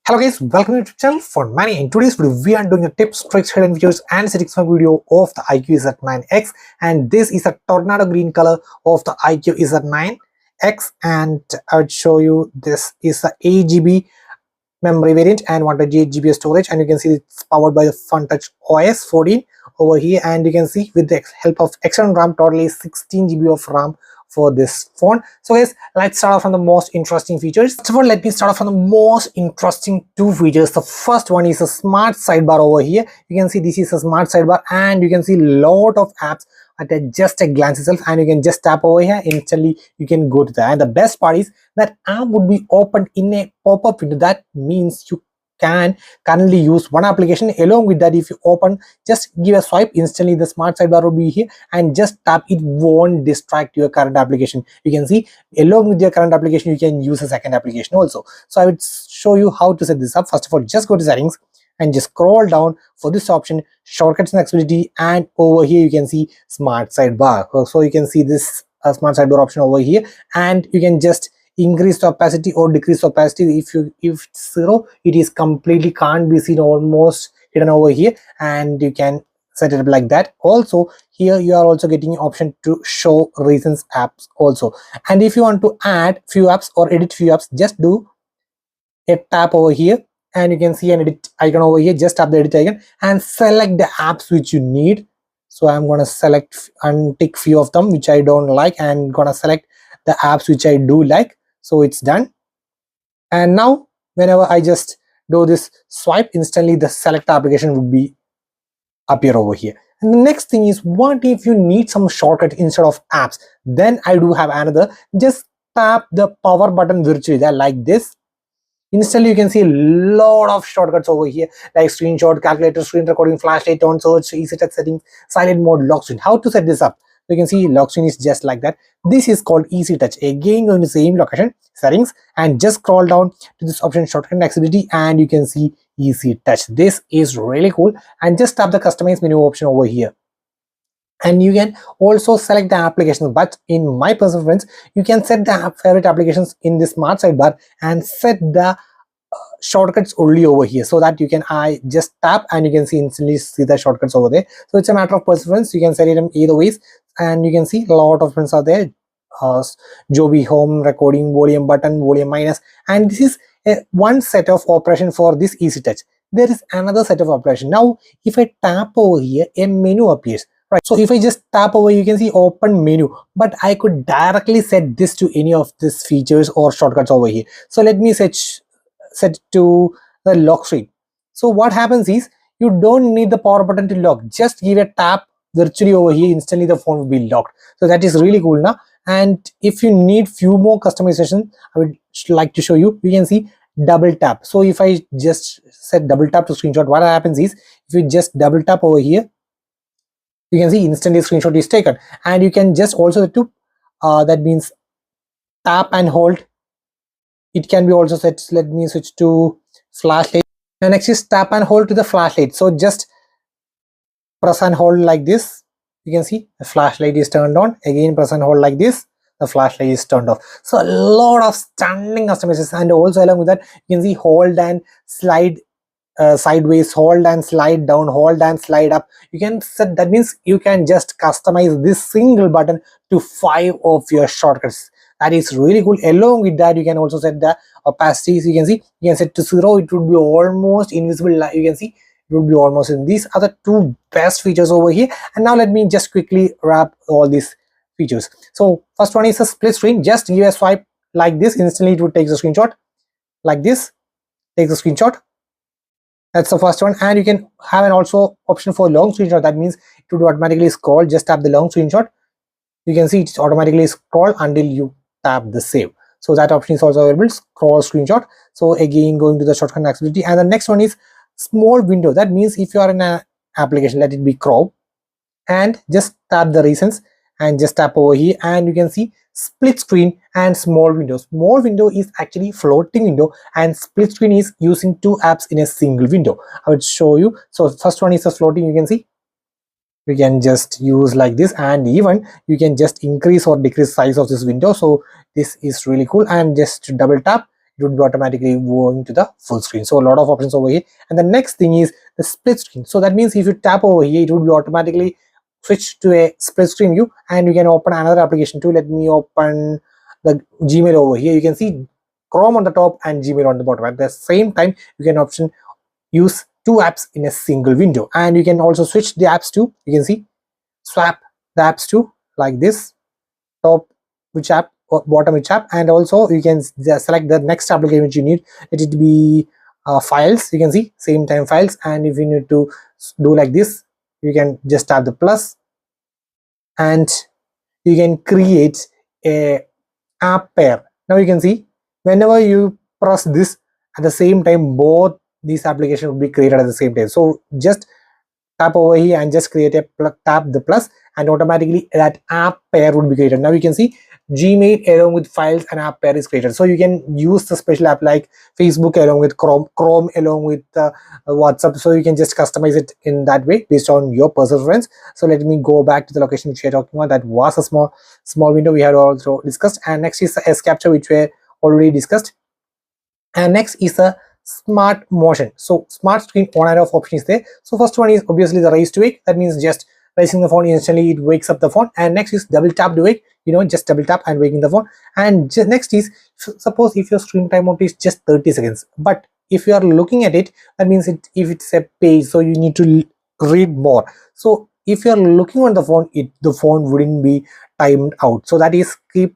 Hello guys, welcome to the channel for Manny. In today's video, we are doing a tips, tricks, hidden features and settings video of the Iqoo Z9X, and this is a tornado green color of the Iqoo Z9X, and I would show you this is the 8GB memory variant and 128GB storage, and you can see it's powered by the FunTouch OS 14 over here, and you can see with the help of external RAM, totally 16GB of RAM for this phone. So guys, let's start off from the most interesting features. First of all, let me start off from the most interesting two features. The first one is a smart sidebar over here. You can see this is a smart sidebar, and you can see a lot of apps at just a glance itself, and you can just tap over here, instantly you can go to that. And the best part is that app would be opened in a pop-up window. That means you can currently use one application. Along with that, if you open, just give a swipe, instantly the smart sidebar will be here, and just tap, it won't distract your current application. You can see along with your current application you can use a second application also. So I would show you how to set this up. First of all, just go to settings and just scroll down for this option, shortcuts and accessibility, and over here you can see smart sidebar. So you can see this smart sidebar option over here, and you can just increase the opacity or decrease the opacity. If it's 0, it is completely can't be seen, almost hidden over here, and you can set it up like that. Also here you are also getting option to show recent apps also, and if you want to add few apps or edit few apps, just do a tap over here, and you can see an edit icon over here. Just tap the edit icon and select the apps which you need. So I'm gonna select and tick few of them which I don't like, and gonna select the apps which I do like. So it's done, and now whenever I just do this swipe, instantly the select application would be appear over here. And the next thing is, what if you need some shortcut instead of apps? Then I do have another. Just tap the power button virtually there like this. Instantly you can see a lot of shortcuts over here, like screenshot, calculator, screen recording, flashlight, on search, easy touch settings, silent mode, lock screen. How to set this up? You can see lock screen is just like that. This is called easy touch. Again, going to same location, settings, and just scroll down to this option, shortcut and accessibility, and you can see easy touch. This is really cool. And just tap the customize menu option over here, and you can also select the applications. But in my personal preference, you can set the favorite applications in the smart sidebar and set the shortcuts only over here, so that you can just tap and you can see instantly see the shortcuts over there. So it's a matter of preference. You can set it in either ways, and you can see a lot of options are there. Joby, home, recording, volume button, volume minus, and this is one set of operation for this easy touch. There is another set of operation. Now if I tap over here, a menu appears. Right, so if I just tap over, you can see open menu, but I could directly set this to any of these features or shortcuts over here. So let me set to the lock screen. So what happens is, you don't need the power button to lock. Just give a tap virtually over here, instantly the phone will be locked. So that is really cool now. And if you need few more customization, I would like to show you. You can see double tap. So if I just set double tap to screenshot, what happens is, if you just double tap over here, you can see instantly screenshot is taken. And you can just also do that means tap and hold. It can be also set. Let me switch to flashlight, and next is tap and hold to the flashlight. So just press and hold like this. You can see the flashlight is turned on. Again press and hold like this, the flashlight is turned off. So a lot of stunning customizations. And also along with that, you can see hold and slide sideways, hold and slide down, hold and slide up. You can set, that means you can just customize this single button to 5 of your shortcuts. That is really cool. Along with that, you can also set the opacity. So you can see, you can set to 0, it would be almost invisible. You can see it would be almost in. These are the two best features over here. And now let me just quickly wrap all these features. So first one is a split screen. Just give a swipe like this, instantly it would take the screenshot like this, take the screenshot. That's the first one. And you can have an also option for long screenshot. That means it would automatically scroll. Just tap the long screenshot. You can see it's automatically scroll until you tap the save. So that option is also available, scroll screenshot. So again, going to the shortcut accessibility. And the next one is small window. That means if you are in an application, let it be Chrome, and just tap the recents and just tap over here, and you can see split screen and small window. Small window is actually floating window, and split screen is using 2 apps in a single window. I would show you. So first one is a floating. You can see we can just use like this, and even you can just increase or decrease size of this window. So this is really cool. And just double tap, it would be automatically going to the full screen. So a lot of options over here. And the next thing is the split screen. So that means if you tap over here, it would be automatically switch to a split screen view, and you can open another application too. Let me open the Gmail over here. You can see Chrome on the top and Gmail on the bottom. At the same time, you can option use two apps in a single window, and you can also switch the apps to, you can see, swap the apps to like this, top which app or bottom which app, and also you can select the next application which you need. Let it be files. You can see same time files, and if you need to do like this, you can just tap the plus and you can create a app pair. Now you can see whenever you press this, at the same time both these applications will be created at the same time. So just tap over here and just create a tap the plus, and automatically that app pair would be created. Now you can see Gmail along with files and app pair is created. So you can use the special app like Facebook along with Chrome along with WhatsApp. So you can just customize it in that way based on your personal preference. So let me go back to the location which we are talking about. That was a small window we had also discussed. And next is the S capture, which we already discussed. And next is the smart motion. So smart screen on and off option is there. So first one is obviously the raise to wake. That means just raising the phone, instantly it wakes up the phone. And next is double tap to wake, just double tap and waking the phone. And next is, suppose if your screen timeout is just 30 seconds, but if you are looking at it, that means if it's a page, so you need to read more. So if you are looking on the phone, the phone wouldn't be timed out. So that is keep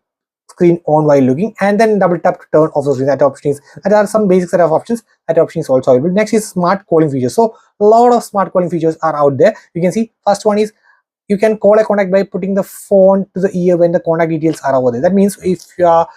screen on while looking, and then double tap to turn off the screen. That option is, there are some basic set of options. That option is also available. Next is smart calling features. So a lot of smart calling features are out there. You can see first one is you can call a contact by putting the phone to the ear when the contact details are over there. That means if you are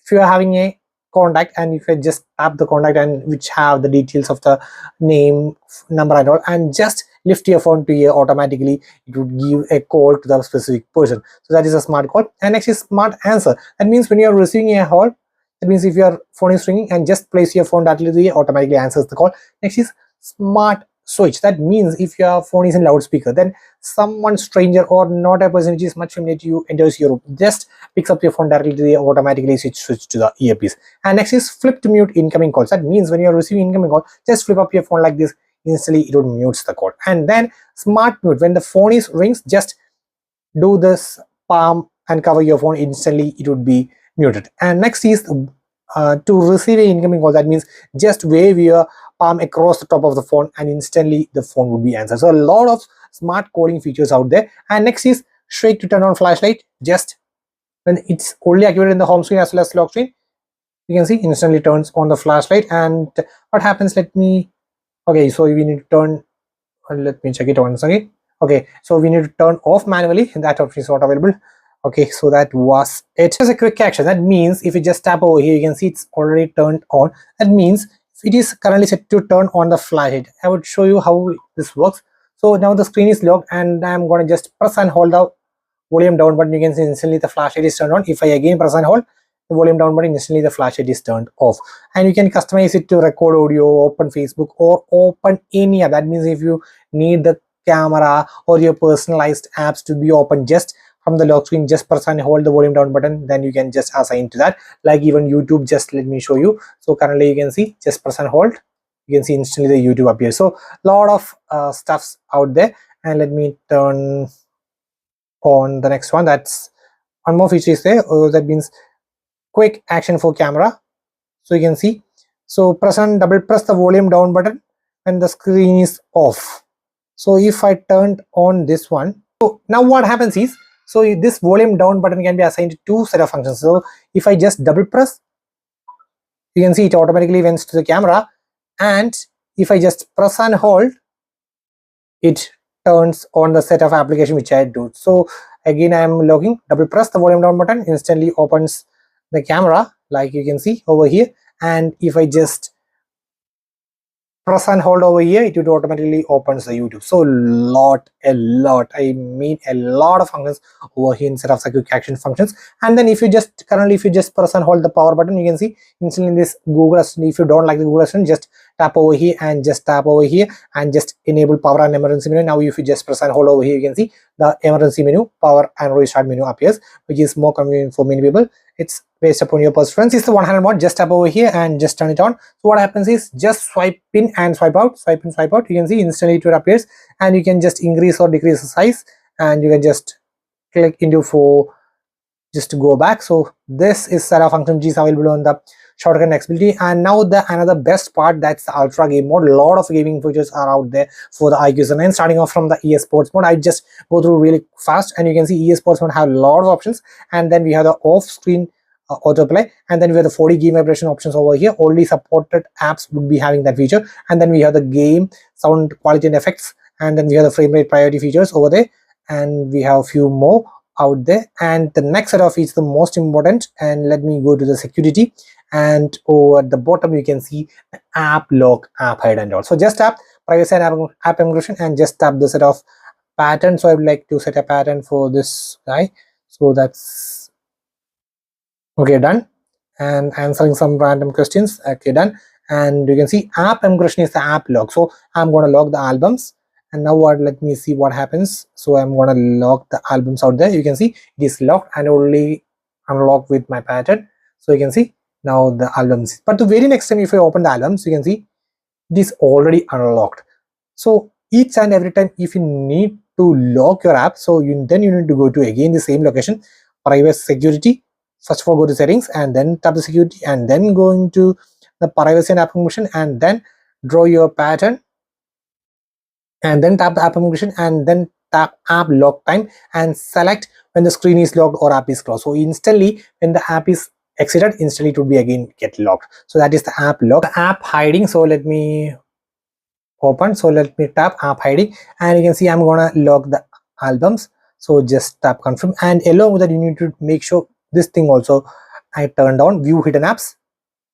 having a contact, and if you just tap the contact and which have the details of the name, number and all, and just lift your phone to ear, automatically it would give a call to the specific person. So that is a smart call. And next is smart answer. That means when you are receiving a call, that means if your phone is ringing and just place your phone directly to the ear, automatically answers the call. Next is smart switch. That means if your phone is in loudspeaker, then someone stranger or not a person which is much familiar to you enters your room, just picks up your phone directly to the ear, automatically switch to the earpiece. And next is flip to mute incoming calls. That means when you are receiving incoming call, just flip up your phone like this, instantly it would mute the call. And then smart mute, when the phone is rings, just do this palm and cover your phone, instantly it would be muted. And next is to receive an incoming call. That means just wave your palm across the top of the phone and instantly the phone would be answered. So a lot of smart calling features out there. And next is straight to turn on flashlight. Just when it's only activated in the home screen as well as lock screen, you can see instantly turns on the flashlight. And what happens, okay, so we need to turn, let me check it once again. Okay, so we need to turn off manually, and that option is not available. Okay, so that was it. Just a quick action. That means if you just tap over here, you can see it's already turned on. That means it is currently set to turn on the flashlight. I would show you how this works. So now the screen is locked, and I'm going to just press and hold the volume down button. You can see instantly the flashlight is turned on. If I again press and hold the volume down button, instantly the flashlight is turned off. And you can customize it to record audio, open Facebook, or open any app. That means if you need the camera or your personalized apps to be open just from the lock screen, just press and hold the volume down button, then you can just assign to that. Like even YouTube, just let me show you. So currently you can see, just press and hold, you can see instantly the YouTube appears. So a lot of stuffs out there. And let me turn on the next one. That's one more feature is there. That means quick action for camera. So you can see, so double press the volume down button and the screen is off. So if I turned on this one, so now what happens is, so this volume down button can be assigned to two set of functions. So if I just double press, you can see it automatically went to the camera, and if I just press and hold, it turns on the set of application which I do. So again, I am logging, double press the volume down button, instantly opens the camera, like you can see over here. And if I just press and hold over here, it would automatically opens the YouTube. So a lot of functions over here instead of quick action functions. And then if you just press and hold the power button, you can see instantly this Google Assistant. If you don't like the Google Assistant, just tap over here and just tap over here and just enable power and emergency menu. Now if you just press and hold over here, you can see the emergency menu, power and restart menu appears, which is more convenient for many people. it's based upon your preference. It's the 100 mode. Just tap over here and just turn it on. So what happens is just swipe in and swipe out, swipe in, swipe out. You can see instantly it appears, and you can just increase or decrease the size, and you can just click into for just to go back. So this is set of function which is available on the shortcut accessibility. And now the another best part, that's the ultra game mode. A lot of gaming features are out there for the Iqoo Z9. Starting off from the EA Sports mode, I just go through really fast, and you can see EA Sports mode have a lot of options. And then we have the off-screen autoplay, and then we have the 4D game vibration options over here. Only supported apps would be having that feature. And then we have the game sound quality and effects, and then we have the frame rate priority features over there, and we have a few more out there. And the next set of is the most important, and let me go to the security, and over at the bottom you can see app lock, app hide and all. So just tap privacy and app encryption, and just tap the set of pattern. So I would like to set a pattern for this guy, so that's okay, done. And answering some random questions, okay, done. And you can see app encryption is the app lock, so I'm going to lock the albums. And now what, let me see what happens. So I'm going to lock the albums out there. You can see it is locked and only unlock with my pattern. So you can see now the albums, but the very next time if you open the albums, you can see it is already unlocked. So each and every time if you need to lock your app, so then you need to go to again the same location, privacy security. First of all, go to settings and then tap the security, and then go into the privacy and app encryption, and then draw your pattern, and then tap the app encryption, and then tap app lock time, and select when the screen is locked or app is closed. So instantly when the app is exited, instantly it would be again get locked. So that is the app lock. App hiding, so let me open, so let me tap app hiding, and you can see I'm gonna lock the albums. So just tap confirm, and along with that you need to make sure this thing also I turned on, view hidden apps.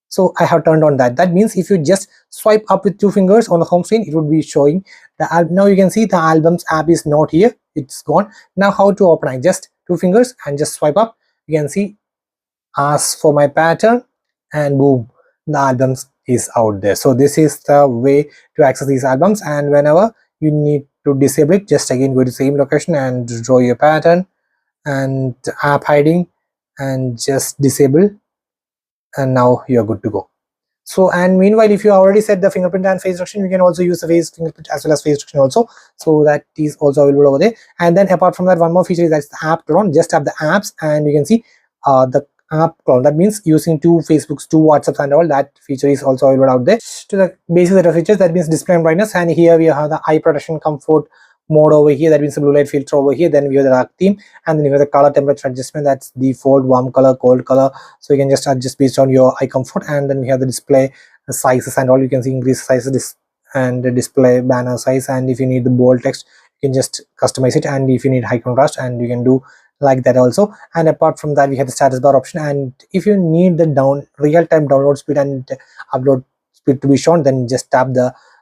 So I have turned on that. That means if you just swipe up with 2 fingers on the home screen, it would be showing the album. Now you can see the albums app is not here, it's gone. Now how to open it? Just 2 fingers and just swipe up. You can see ask for my pattern, and boom, the albums is out there. So this is the way to access these albums. And whenever you need to disable it, just again go to the same location and draw your pattern and app hiding, and just disable, and now you're good to go. So, and meanwhile, if you already set the fingerprint and face recognition, you can also use the face fingerprint as well as face recognition also. So that is also available over there. And then apart from that, one more feature is that's the app clone. Just tap the apps, and you can see the app clone. That means using 2 Facebooks, 2 WhatsApps and all, that feature is also available out there. To the basic set of features, that means display and brightness, and here we have the eye protection comfort mode over here, that means the blue light filter over here. Then we have the dark theme, and then we have the color temperature adjustment, that's default, warm color, cold color, so you can just adjust based on your eye comfort. And then we have the display sizes and all. You can see increase sizes and the display banner size, and if you need the bold text you can just customize it, and if you need high contrast, and you can do like that also. And apart from that, we have the status bar option, and if you need the real-time download speed and upload speed to be shown, then just tap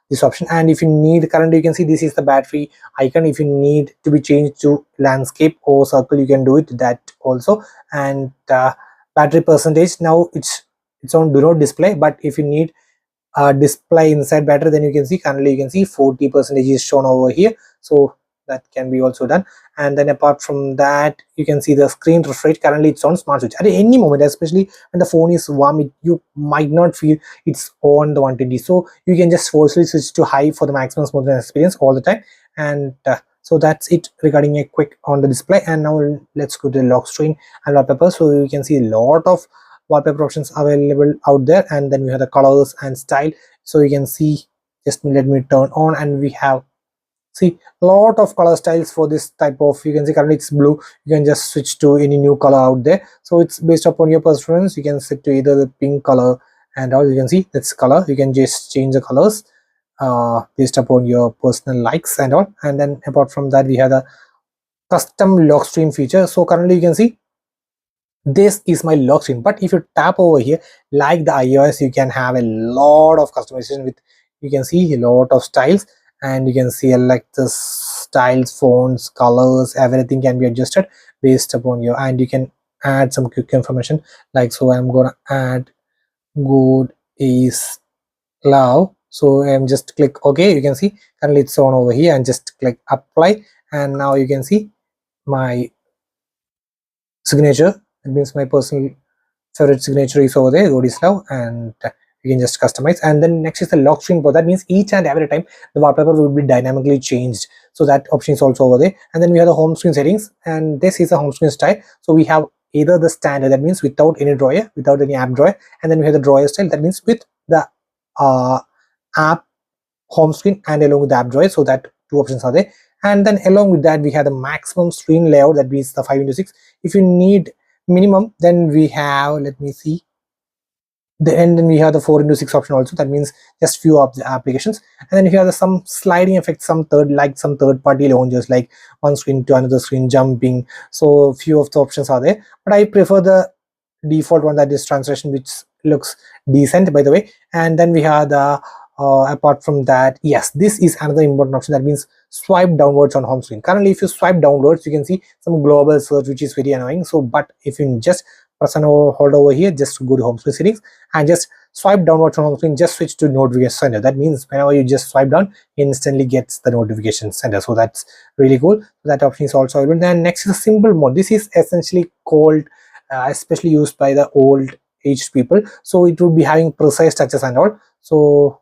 this option. And if you need, currently you can see this is the battery icon. If you need to be changed to landscape or circle, you can do it, that also. And battery percentage, now it's on do not display, but if you need display inside battery, then you can see currently you can see 40% is shown over here, so that can be also done. And then apart from that, you can see the screen refresh rate. Currently it's on smart switch. At any moment, especially when the phone is warm, you might not feel it's on the 120, so you can just forcefully switch to high for the maximum smoothness experience all the time. And so that's it regarding a quick on the display. And now let's go to the lock screen and wallpaper. So you can see a lot of wallpaper options available out there, and then we have the colors and style. So you can see, just let me turn on, and we have see a lot of color styles for this type of, you can see currently it's blue, you can just switch to any new color out there. So it's based upon your preference, you can set to either the pink color and all. You can see that's color, you can just change the colors based upon your personal likes and all. And then apart from that, we have the custom lock screen feature. So currently you can see this is my lock screen, but if you tap over here like the iOS, you can have a lot of customization with, you can see a lot of styles, and you can see like the styles, fonts, colors, everything can be adjusted based upon your, and you can add some quick information like, so I'm gonna add good is love. So I'm just click OK. You can see currently it's on over here, and just click apply, and now you can see my signature. It means my personal favorite signature is over there, God is love, and you can just customize. And then next is the lock screen mode. That means each and every time the wallpaper will be dynamically changed, so that option is also over there. And then we have the home screen settings, and this is the home screen style. So we have either the standard, that means without any drawer, without any app drawer, and then we have the drawer style, that means with the app home screen and along with the app drawer. So that two options are there. And then along with that we have the maximum screen layout, that means the 5:6. If you need minimum, then we have, let me see, and then we have the 4:6 option also, that means just few of the applications. And then you have some sliding effects, some third party launchers, like one screen to another screen jumping. So few of the options are there, but I prefer the default one, that is translation, which looks decent by the way. And then we have the apart from that, yes, this is another important option, that means swipe downwards on home screen. Currently if you swipe downwards, you can see some global search, which is very annoying. So but if you just press and hold over here, just go to home screen settings and just swipe downwards on home screen, just switch to notification center. That means whenever you just swipe down, it instantly gets the notification center. So that's really cool. That option is also available. Then next is the symbol mode. This is essentially called especially used by the old aged people, so it would be having precise touches and all. So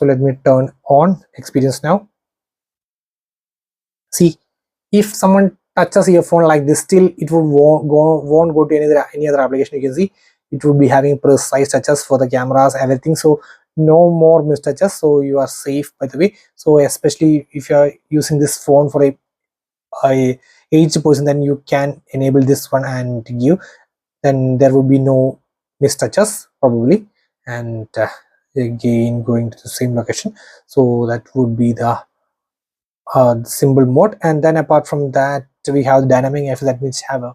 let me turn on experience now. See, if someone touches your phone like this, still it won't go to any other application. You can see it would be having precise touches for the cameras, everything. So no more mistouches, so you are safe by the way. So especially if you are using this phone for a aged person, then you can enable this one and give, then there would be no mistouches probably. And again going to the same location, so that would be the symbol mode. And then apart from that we have the dynamic effects, that means having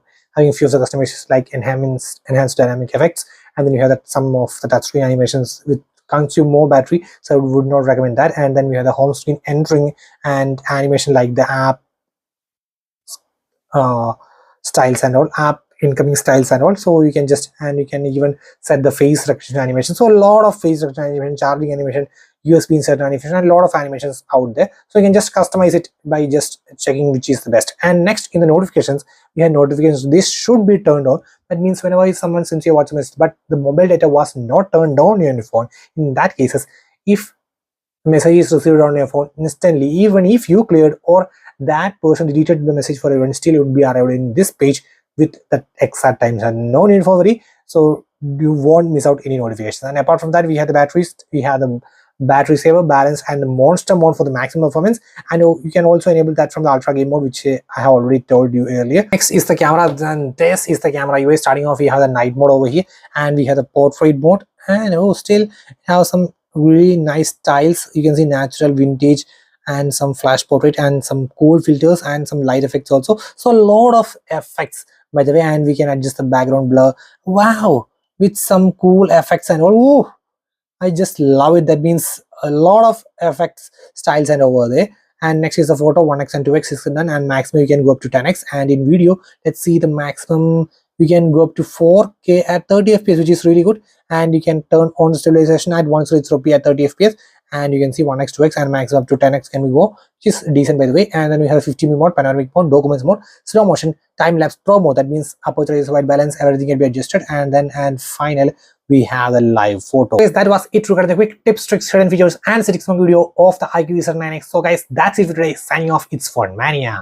a few of the customizations like enhanced dynamic effects. And then you have that some of the touchscreen animations with consume more battery, so I would not recommend that. And then we have the home screen entering and animation like the app styles and all, app incoming styles and all. So you can just, and you can even set the face recognition animation. So a lot of face recognition animation, charging animation, USB insert animation, and a lot of animations out there. So you can just customize it by just checking which is the best. And next in the notifications, we have notifications. This should be turned on. That means whenever someone sends you a WhatsApp message, but the mobile data was not turned on in your phone, in that cases, if message is received on your phone instantly, even if you cleared or that person deleted the message for everyone, still it would be arrived in this page with the exact times, and no need for worry. So you won't miss out any notifications. And apart from that, we have the batteries, we have the battery saver, balance, and the monster mode for the maximum performance. And you can also enable that from the ultra game mode, which I have already told you earlier. Next is the camera. Then this is the camera UI. Starting off, we have the night mode over here, and we have the portrait mode, and still have some really nice styles. You can see natural, vintage, and some flash portrait, and some cool filters, and some light effects also. So a lot of effects by the way. And we can adjust the background blur, wow, with some cool effects and all. Ooh, I just love it. That means a lot of effects styles and over there. And next is the photo, 1x and 2x is done, and maximum you can go up to 10x. And in video, let's see the maximum, we can go up to 4K at 30 fps, which is really good. And you can turn on stabilization at 130p at 30 fps, and you can see 1x, 2x, and maximum up to 10x can we go, which is decent by the way. And then we have 50mm mode, panoramic mode, documents mode, slow motion, time lapse, pro mode. That means aperture is white balance, everything can be adjusted. And final, we have a live photo. Guys, that was it regarding the quick tips, tricks, hidden features, and settings video of the Iqoo Z9X. So guys, that's it for today. Signing off, it's Phone Mania.